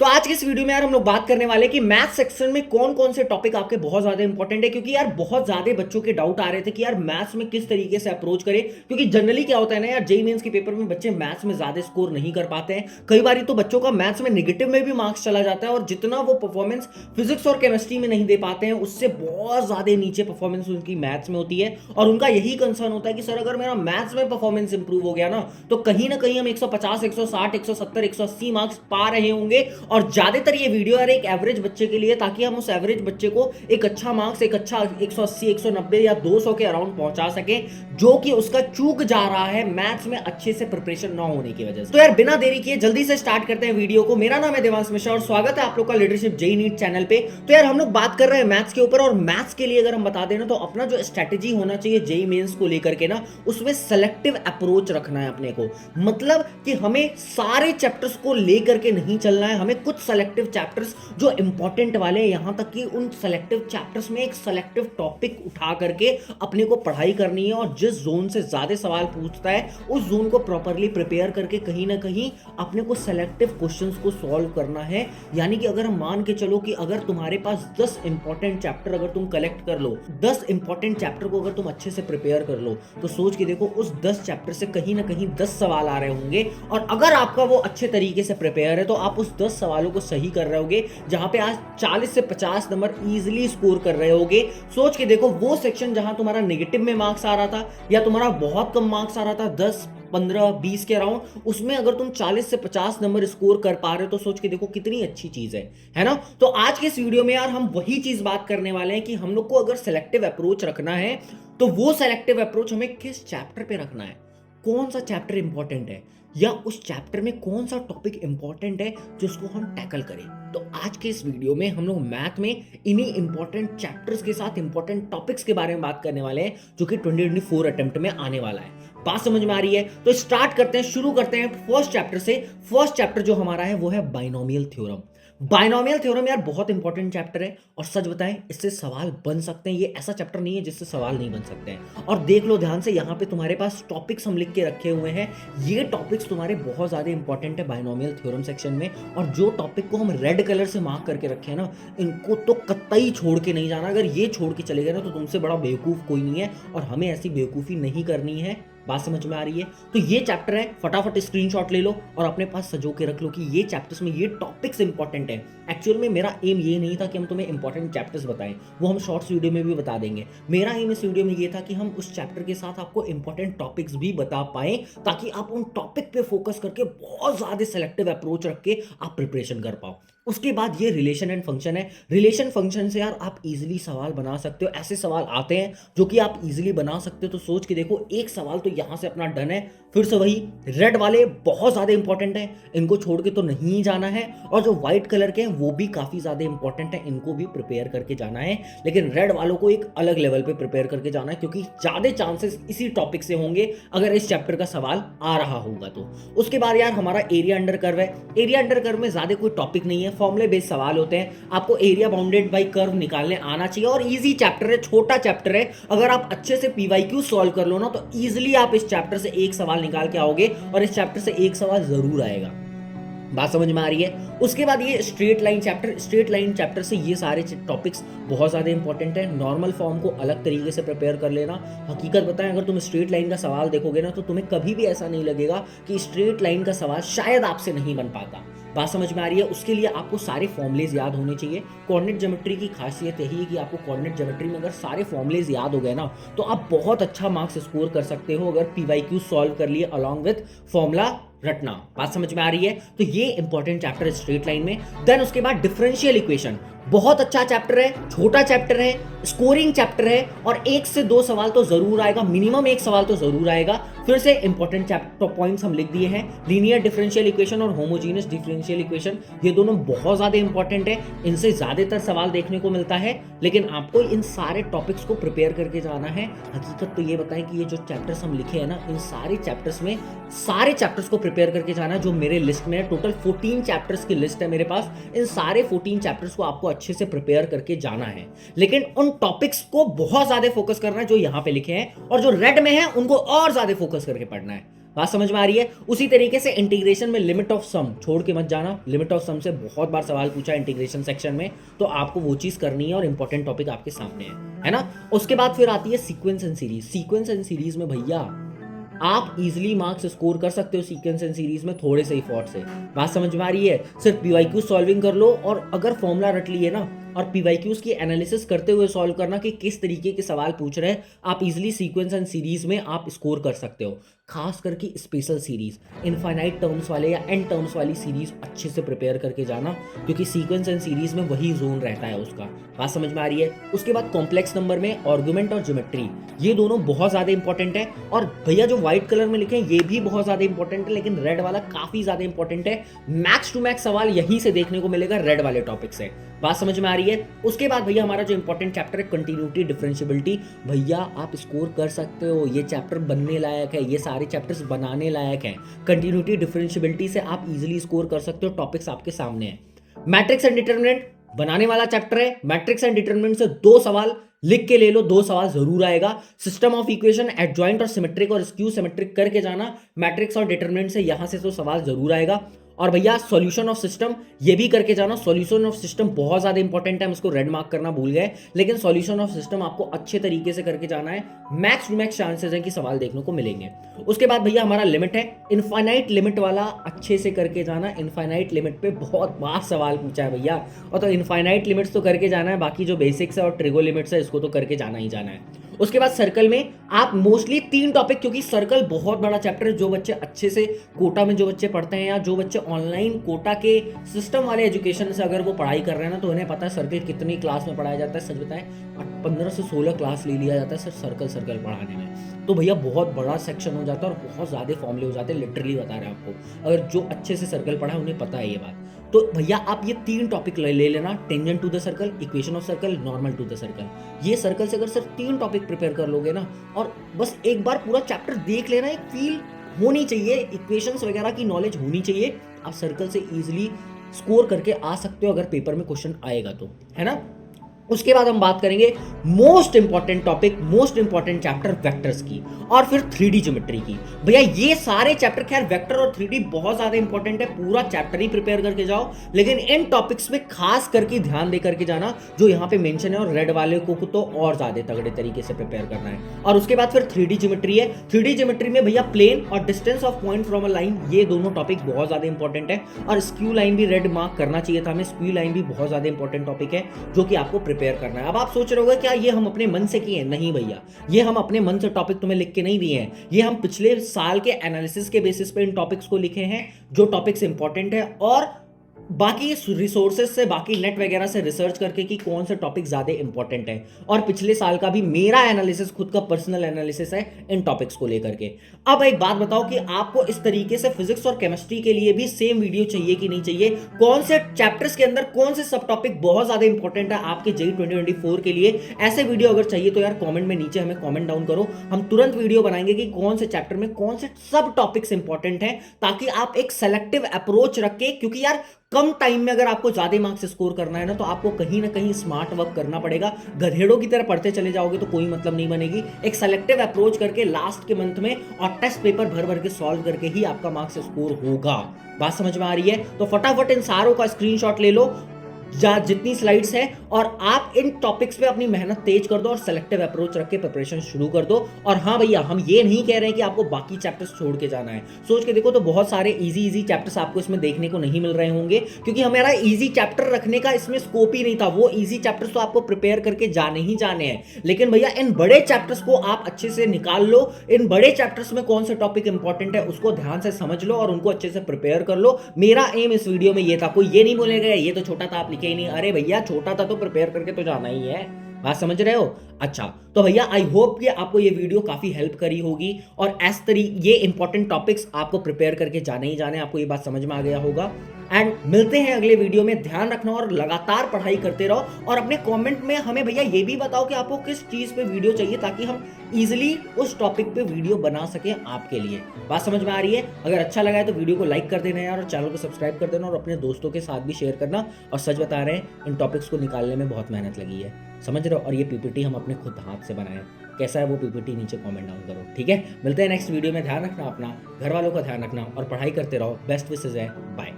तो आज के इस वीडियो में यार हम लोग बात करने वाले कि मैथ सेक्शन में कौन कौन से टॉपिक आपके बहुत ज्यादा इंपॉर्टेंट है, क्योंकि यार बहुत ज्यादा बच्चों के डाउट आ रहे थे कि यार मैथ्स में किस तरीके से अप्रोच करें। क्योंकि जनरली क्या होता है ना यार, जेईई मेंस के पेपर में बच्चे मैथ्स में ज्यादा स्कोर नहीं कर पाते हैं। कई बार तो बच्चों का मैथ्स में नेगेटिव में भी मार्क्स चला जाता है और जितना वो परफॉर्मेंस फिजिक्स और केमिस्ट्री में नहीं दे पाते हैं उससे बहुत ज्यादा नीचे परफॉर्मेंस उनकी मैथ्स में होती है। और उनका यही कंसर्न होता है कि सर अगर मेरा मैथ्स में परफॉर्मेंस इंप्रूव हो गया ना तो कहीं ना कहीं हम 150, 160, 170, 180 मार्क्स पा रहे होंगे। और ज्यादातर ये वीडियो यार एक एवरेज बच्चे के लिए, ताकि हम उस एवरेज बच्चे को एक अच्छा मार्क्स, एक अच्छा 180, 190 या 200 के अराउंड पहुंचा सके, जो कि उसका चूक जा रहा है मैथ्स में अच्छे से प्रिपरेशन ना होने की वजह से। तो यार बिना देरी किए जल्दी से स्टार्ट करते हैं वीडियो को। मेरा नाम है देवांश मिश्रा और स्वागत है आप लोग का लीडरशिप जेईई नीट चैनल पे। तो यार हम लोग बात कर रहे हैं मैथ्स के ऊपर, और मैथ्स के लिए अगर हम बता देना तो अपना जो स्ट्रेटेजी होना चाहिए जेईई मेंस को लेकर के ना, उसमें सेलेक्टिव अप्रोच रखना है अपने को। मतलब कि हमें सारे चैप्टर्स को लेकर के नहीं चलना है, हमें कुछ सेलेक्टिव चैप्टर्स जो इंपॉर्टेंट वाले हैं, यहां तक कि उन सेलेक्टिव चैप्टर्स में एक सेलेक्टिव टॉपिक उठा करके अपने को पढ़ाई करनी है। और जिस जोन से ज्यादा सवाल पूछता है उस जोन को प्रॉपरली प्रिपेयर करके कहीं ना कहीं अपने को सेलेक्टिव क्वेश्चंस को सॉल्व करना है। यानी कि अगर हम मान के चलो कि अगर तुम्हारे पास 10 इंपॉर्टेंट चैप्टर अगर तुम कलेक्ट कर लो, 10 इंपॉर्टेंट चैप्टर को अगर तुम अच्छे से प्रिपेयर कर लो, तो सोच के देखो उस 10 चैप्टर से कहीं ना कहीं 10 सवाल आ रहे होंगे। और अगर आपका वो अच्छे तरीके से प्रिपेयर है तो आप उस 10 सवालों को सही कर रहे होगे, जहां पे आज 40 से 50 नंबर इजीली स्कोर कर रहे होगे। सोच के देखो वो सेक्शन जहां तुम्हारा नेगेटिव में मार्क्स आ रहा था या तुम्हारा बहुत कम मार्क्स आ रहा था 10, 15, 20 के अराउंड, उसमें अगर तुम 40 से 50 नंबर स्कोर कर पा रहे हो तो सोच के देखो कितनी अच्छी चीज है ना। तो आज के इस वीडियो में यार हम वही चीज बात करने वाले हैं कि हम लोग को अगर सेलेक्टिव अप्रोच रखना है तो वो सेलेक्टिव अप्रोच हमें किस चैप्टर पे रखना है, कौन सा चैप्टर इंपॉर्टेंट है, या उस चैप्टर में कौन सा टॉपिक इंपॉर्टेंट है जिसको हम टैकल करें। तो आज के इस वीडियो में हम लोग मैथ में इन्हीं इंपॉर्टेंट चैप्टर्स के साथ इंपॉर्टेंट टॉपिक्स के बारे में बात करने वाले हैं, जो कि 2024 अटेम्प्ट में आने वाला है। बात समझ में आ रही है? तो स्टार्ट करते हैं, शुरू करते हैं फर्स्ट चैप्टर से। फर्स्ट चैप्टर जो हमारा है वो है बाइनोमियल थ्योरम। बाइनोमियल थ्योरम यार बहुत इंपॉर्टेंट चैप्टर है, और सच बताएं इससे सवाल बन सकते हैं। ये ऐसा चैप्टर नहीं है जिससे सवाल नहीं बन सकते हैं। और देख लो ध्यान से, यहाँ पे तुम्हारे पास टॉपिक्स हम लिख के रखे हुए हैं। ये टॉपिक्स तुम्हारे बहुत ज्यादा इंपॉर्टेंट है बाइनोमियल थ्योरम सेक्शन में। और जो टॉपिक को हम रेड कलर से मार्क करके रखे हैं ना, इनको तो कतई छोड़ के नहीं जाना। अगर ये छोड़ के चले गए ना तो तुमसे बड़ा बेवकूफ कोई नहीं है, और हमें ऐसी बेवकूफी नहीं करनी है। बात समझ में आ रही है? तो ये चैप्टर है, फटाफट स्क्रीनशॉट ले लो और अपने पास सजो के रख लो कि ये चैप्टर्स में ये टॉपिक्स इंपॉर्टेंट है। एक्चुअल में मेरा एम ये नहीं था कि हम तुम्हें इंपॉर्टेंट चैप्टर्स बताएं, वो हम शॉर्ट्स वीडियो में भी बता देंगे। मेरा एम इस वीडियो में ये था कि हम उस चैप्टर के साथ आपको इंपॉर्टेंट टॉपिक्स भी बता पाएं, ताकि आप उन टॉपिक पे फोकस करके बहुत ज्यादा सेलेक्टिव अप्रोच रख के आप प्रिपरेशन कर पाओ। उसके बाद ये रिलेशन एंड फंक्शन है। रिलेशन फंक्शन से यार आप इजीली सवाल बना सकते हो, ऐसे सवाल आते हैं जो कि आप इजीली बना सकते हो। तो सोच के देखो, एक सवाल तो यहां से अपना डन है। फिर से वही, रेड वाले बहुत ज्यादा इंपॉर्टेंट है, इनको छोड़ के तो नहीं जाना है। और जो व्हाइट कलर के हैं वो भी काफी ज्यादा इंपॉर्टेंट है, इनको भी प्रिपेयर करके जाना है। लेकिन रेड वालों को एक अलग लेवल पे प्रिपेयर करके जाना है, क्योंकि ज्यादा चांसेस इसी टॉपिक से होंगे अगर इस चैप्टर का सवाल आ रहा होगा तो। उसके बाद यार हमारा एरिया अंडर कर्व है। एरिया अंडर कर्व में ज्यादा कोई टॉपिक नहीं है, फॉर्मुले बेस्ड सवाल होते हैं। आपको एरिया बाउंडेड बाय कर्व निकालने आना चाहिए, और इजी चैप्टर है, छोटा चैप्टर है। अगर आप अच्छे से पीवाईक्यू सॉल्व कर लो ना तो इजीली आप इस चैप्टर से एक सवाल निकाल के आओगे, और इस चैप्टर से एक सवाल जरूर आएगा। बात समझ में आ रही है? उसके बाद ये straight line chapter. Straight line chapter से ये सारे टॉपिक्स बहुत ज़्यादा इंपॉर्टेंट है। नॉर्मल फॉर्म को अलग तरीके से प्रिपेयर कर लेना। हकीकत बताएं, अगर तुम स्ट्रेट लाइन का सवाल देखोगे ना तो तुम्हें कभी भी ऐसा नहीं लगेगा कि स्ट्रेट लाइन का सवाल शायद आपसे नहीं बन पाता। बात समझ में आ रही है? उसके लिए आपको सारे फॉर्मुलेज याद होने चाहिए। कोऑर्डिनेट ज्योमेट्री की खासियत यही है कि आपको कोऑर्डिनेट ज्योमेट्री में अगर सारे फॉर्मुलेज याद हो गए ना तो आप बहुत अच्छा मार्क्स स्कोर कर सकते हो, अगर पीवाईक्यू सॉल्व कर लिए अलॉन्ग विथ फॉर्मूला रटना। बात समझ में आ रही है? तो ये इंपॉर्टेंट चैप्टर है स्ट्रेट लाइन में। देन उसके बाद डिफरेंशियल इक्वेशन, बहुत अच्छा चैप्टर है, छोटा चैप्टर है, स्कोरिंग चैप्टर है, और 1 से 2 सवाल तो जरूर आएगा, मिनिमम 1 सवाल तो जरूर आएगा। फिर से इंपॉर्टेंट चैप्टर पॉइंट्स हम लिख दिए हैं। लीनियर डिफरेंशियल इक्वेशन और होमोजीनियस डिफरेंशियल इक्वेशन, ये दोनों बहुत ज्यादा इंपॉर्टेंट है, इनसे ज्यादातर सवाल देखने को मिलता है। लेकिन आपको इन सारे टॉपिक्स को प्रिपेयर करके जाना है। हकीकत तो ये बताएं कि ये जो चैप्टर्स हम लिखे हैं ना, इन सारे चैप्टर्स में सारे चैप्टर्स को प्रिपेयर करके जाना है। जो मेरे लिस्ट में है, टोटल 14 चैप्टर्स की लिस्ट है मेरे पास। इन सारे 14 चैप्टर्स को आपको अच्छे से प्रिपेयर करके जाना है, लेकिन उन टॉपिक्स को बहुत ज्यादा फोकस करना है जो यहां पे लिखे हैं, और जो रेड में है उनको और ज्यादा फोकस करके पढ़ना है। बात समझ में आ रही है। उसी तरीके से इंटीग्रेशन में लिमिट ऑफ सम छोड़ के मत जाना, लिमिट ऑफ सम से बहुत बार सवाल पूछा है इंटीग्रेशन सेक्शन में, तो आपको वो चीज करनी है और इंपॉर्टेंट टॉपिक आपके सामने है ना। उसके बाद फिर आती है sequence and series. Sequence and series में भैया आप इजीली मार्क्स स्कोर कर सकते हो सीक्वेंस एंड सीरीज में थोड़े से एफर्ट से। बात समझ में आ रही है। सिर्फ पीवाईक्यू सॉल्विंग कर लो और अगर फॉर्मूला रट लिए ना और पीवाईक्यूज की एनालिसिस करते हुए सॉल्व करना कि किस तरीके के सवाल पूछ रहे हैं, आप इजीली सीक्वेंस एंड सीरीज में आप स्कोर कर सकते हो। खास करके स्पेशल सीरीज, इनफाइनाइट टर्म्स वाले या एन टर्म्स वाली सीरीज अच्छे से प्रिपेयर करके जाना, क्योंकि सीक्वेंस एंड सीरीज में वही जोन रहता है उसका। बात समझ में आ रही है। उसके बाद कॉम्प्लेक्स नंबर में आर्गुमेंट और ज्योमेट्री, ये दोनों बहुत ज्यादा इंपॉर्टेंट है। और भैया जो व्हाइट कलर में लिखे हैं ये भी बहुत ज्यादा इंपॉर्टेंट है, लेकिन रेड वाला काफी ज्यादा इंपॉर्टेंट है। मैक्स टू मैक्स सवाल यहीं से देखने को मिलेगा रेड वाले टॉपिक से। बात समझ में आ रही है। उसके बाद भैया हमारा जो इंपॉर्टेंट चैप्टर है कंटिन्यूटी डिफरेंशियबिलिटी, भैया आप स्कोर कर सकते हो, ये चैप्टर बनने लायक है, ये सारे चैप्टर्स बनाने लायक हैं। कंटिन्यूटी डिफरेंशियबिलिटी से आप इजीली स्कोर कर सकते हो, टॉपिक्स आपके सामने हैं। मैट्रिक्स एंड डिटरमिनेंट बनाने वाला चैप्टर है। मैट्रिक्स एंड डिटरमिनेंट से 2 सवाल लिख के ले लो, 2 सवाल जरूर आएगा। सिस्टम ऑफ इक्वेशन एडजॉइंट और सिमेट्रिक और स्क्यू सिमेट्रिक करके जाना। मैट्रिक्स और डिटरमिनेंट से यहां से तो सवाल जरूर आएगा। और भैया सॉल्यूशन ऑफ सिस्टम ये भी करके जाना। सॉल्यूशन ऑफ सिस्टम बहुत ज्यादा इंपॉर्टेंट है, हम इसको रेड मार्क करना भूल गए, लेकिन सॉल्यूशन ऑफ सिस्टम आपको अच्छे तरीके से करके जाना है। मैक्स टू मैक्स चांसेस है कि सवाल देखने को मिलेंगे। उसके बाद भैया हमारा लिमिट है, इनफाइनाइट लिमिट वाला अच्छे से करके जाना। इनफाइनाइट लिमिट पे बहुत बार सवाल पूछा है भैया, और तो इनफाइनाइट लिमिट्स तो करके जाना है, बाकी जो बेसिक्स है और ट्रिगो लिमिट्स है इसको तो करके जाना ही जाना है। उसके बाद सर्कल में आप मोस्टली 3 टॉपिक, क्योंकि सर्कल बहुत बड़ा चैप्टर है, जो बच्चे अच्छे से कोटा में जो बच्चे पढ़ते हैं या जो बच्चे ऑनलाइन कोटा के सिस्टम वाले एजुकेशन से अगर वो पढ़ाई कर रहे हैं ना, तो उन्हें पता है सर्कल कितनी क्लास में पढ़ाया जाता है। सच बताएं 15 से 16 क्लास ले लिया जाता है सिर्फ सर्कल पढ़ाने में, तो भैया बहुत बड़ा सेक्शन हो जाता है और बहुत ज्यादा फॉर्मूले हो जाते हैं। लिटरली बता रहे हैं आपको, अगर जो अच्छे से सर्कल पढ़ा है उन्हें पता है ये बात। तो भैया आप ये 3 टॉपिक ले लेना, tangent to the circle, equation of circle, normal to the circle. ये सर्कल से अगर सिर्फ 3 टॉपिक प्रिपेयर कर लोगे ना, और बस एक बार पूरा चैप्टर देख लेना, एक फील होनी चाहिए, इक्वेशंस वगैरह की नॉलेज होनी चाहिए, आप सर्कल से इजीली स्कोर करके आ सकते हो अगर पेपर में क्वेश्चन आएगा तो, है ना। उसके बाद हम बात करेंगे most important topic, most important chapter vectors की, और फिर 3D ज्योमेट्री की। भैया ये सारे चैप्टर, खैर वेक्टर और 3D बहुत ज्यादा इंपॉर्टेंट है, पूरा चैप्टर ही प्रिपेयर करके जाओ, लेकिन इन टॉपिक्स में खास करके ध्यान दे करके जाना जो यहाँ पे मेंशन है, और रेड वाले को तो और ज्यादा तगड़े तरीके से प्रिपेयर करना है। और उसके बाद फिर 3D ज्योमेट्री है। 3D ज्योमेट्री में भैया प्लेन और distance of point from a line, ये दोनों टॉपिक बहुत ज्यादा इंपॉर्टेंट है। और स्क्यू लाइन भी रेड मार्क करना चाहिए था हमें, स्क्यू लाइन भी बहुत ज्यादा इंपॉर्टेंट टॉपिक है जो कि आपको प्रिपेयर करना है। अब आप सोच रहे होगे क्या ये हम अपने मन से किए? नहीं भैया, ये हम अपने मन से टॉपिक तुम्हें लिख के नहीं दिए हैं, ये हम पिछले साल के एनालिसिस के बेसिस पे इन टॉपिक्स को लिखे हैं, जो टॉपिक्स इंपॉर्टेंट है, और बाकी रिसोर्सेज से, बाकी नेट वगैरह से रिसर्च करके कि कौन से टॉपिक ज्यादा इंपॉर्टेंट है। और पिछले साल का भी मेरा एनालिसिस, खुद का पर्सनल एनालिसिस है इन टॉपिक्स को लेकर के। अब एक बात बताओ कि आपको इस तरीके से फिजिक्स और केमिस्ट्री के लिए भी सेम वीडियो चाहिए कि नहीं चाहिए? कौन से चैप्टर्स के अंदर कौन से सब टॉपिक बहुत ज्यादा इंपॉर्टेंट है आपके जेईई 2024 के लिए? ऐसे वीडियो अगर चाहिए तो यार कॉमेंट में नीचे हमें कॉमेंट डाउन करो, हम तुरंत वीडियो बनाएंगे कि कौन से चैप्टर में कौन से सब टॉपिक्स इंपॉर्टेंट है, ताकि आप एक सेलेक्टिव अप्रोच रख के, क्योंकि यार कम टाइम में अगर आपको ज्यादा मार्क्स स्कोर करना है ना, तो आपको कहीं ना कहीं स्मार्ट वर्क करना पड़ेगा। गधेड़ों की तरह पढ़ते चले जाओगे तो कोई मतलब नहीं बनेगी। एक सेलेक्टिव अप्रोच करके लास्ट के मंथ में और टेस्ट पेपर भर भर के सॉल्व करके ही आपका मार्क्स स्कोर होगा। बात समझ में आ रही है? तो फटाफट इन सारों का स्क्रीनशॉट ले लो, जितनी स्लाइड्स हैं, और आप इन टॉपिक्स पे अपनी मेहनत तेज कर दो और सेलेक्टिव अप्रोच रख के प्रिपरेशन शुरू कर दो। और हाँ भैया, हम ये नहीं कह रहे हैं कि आपको बाकी चैप्टर्स छोड़ के जाना है। सोच के देखो तो बहुत सारे इजी चैप्टर्स आपको इसमें देखने को नहीं मिल रहे होंगे, क्योंकि हमारा इजी चैप्टर रखने का इसमें स्कोप ही नहीं था। वो इजी चैप्टर्स तो आपको प्रिपेयर करके जाने ही जाने हैं, लेकिन भैया इन बड़े चैप्टर्स को आप अच्छे से निकाल लो। इन बड़े चैप्टर्स में कौन से टॉपिक इंपॉर्टेंट है उसको ध्यान से समझ लो और उनको अच्छे से प्रिपेयर कर लो। मेरा एम इस वीडियो में ये था। कोई ये नहीं बोलेगा ये तो छोटा था आप लिखे ही नहीं। अरे भैया छोटा था तो प्रिपेयर करके तो जाना ही है। बात समझ रहे हो? अच्छा, तो भैया आई होप कि आपको ये वीडियो काफी हेल्प करी होगी, और ये इंपॉर्टेंट टॉपिक्स आपको प्रिपेयर करके जाने ही जाने, आपको ये बात समझ में आ गया होगा। एंड मिलते हैं अगले वीडियो में। ध्यान रखना और लगातार पढ़ाई करते रहो, और अपने कमेंट में हमें भैया ये भी बताओ कि आपको किस चीज़ पे वीडियो चाहिए, ताकि हम इजीली उस टॉपिक पे वीडियो बना सकें आपके लिए। बात समझ में आ रही है? अगर अच्छा लगा है तो वीडियो को लाइक कर देना यार, और चैनल को सब्सक्राइब कर देना, और अपने दोस्तों के साथ भी शेयर करना। और सच बता रहे हैं, इन टॉपिक्स को निकालने में बहुत मेहनत लगी है, समझ रहे हो? और ये पीपीटी हम अपने खुद हाथ से बनाए। कैसा है वो पीपीटी, नीचे कमेंट डाउन करो, ठीक है? मिलते हैं नेक्स्ट वीडियो में। ध्यान रखना अपना, घर वालों का ध्यान रखना, और पढ़ाई करते रहो। बेस्ट विशेस है, बाय।